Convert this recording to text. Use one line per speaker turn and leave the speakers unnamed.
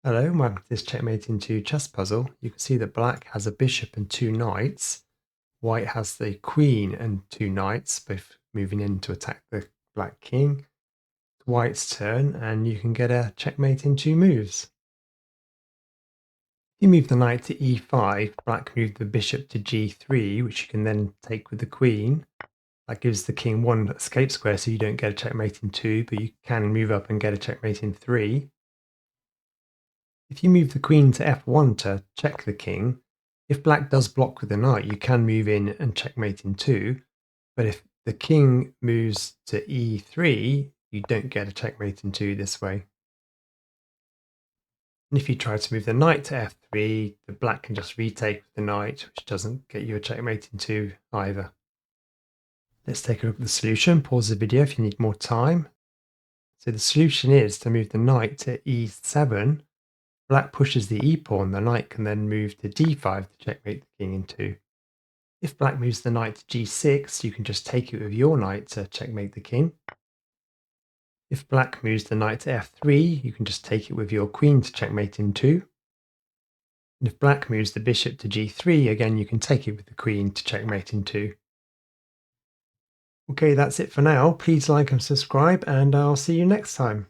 Hello, and welcome to this checkmate in 2 chess puzzle. You can see that black has a bishop and 2 knights. White has the queen and 2 knights, both moving in to attack the black king. It's white's turn, and you can get a checkmate in 2 moves. If you move the knight to e5, black moved the bishop to g3, which you can then take with the queen. That gives the king 1 escape square, so you don't get a checkmate in 2, but you can move up and get a checkmate in 3. If you move the queen to f1 to check the king, if black does block with the knight, you can move in and checkmate in 2. But if the king moves to e3, you don't get a checkmate in 2 this way. And if you try to move the knight to f3, the black can just retake with the knight, which doesn't get you a checkmate in 2 either. Let's take a look at the solution. Pause the video if you need more time. So the solution is to move the knight to e7. Black pushes the e-pawn, the knight can then move to d5 to checkmate the king in 2. If black moves the knight to g6, you can just take it with your knight to checkmate the king. If black moves the knight to f3, you can just take it with your queen to checkmate in 2. And if black moves the bishop to g3, again you can take it with the queen to checkmate in 2. Okay, that's it for now. Please like and subscribe, and I'll see you next time.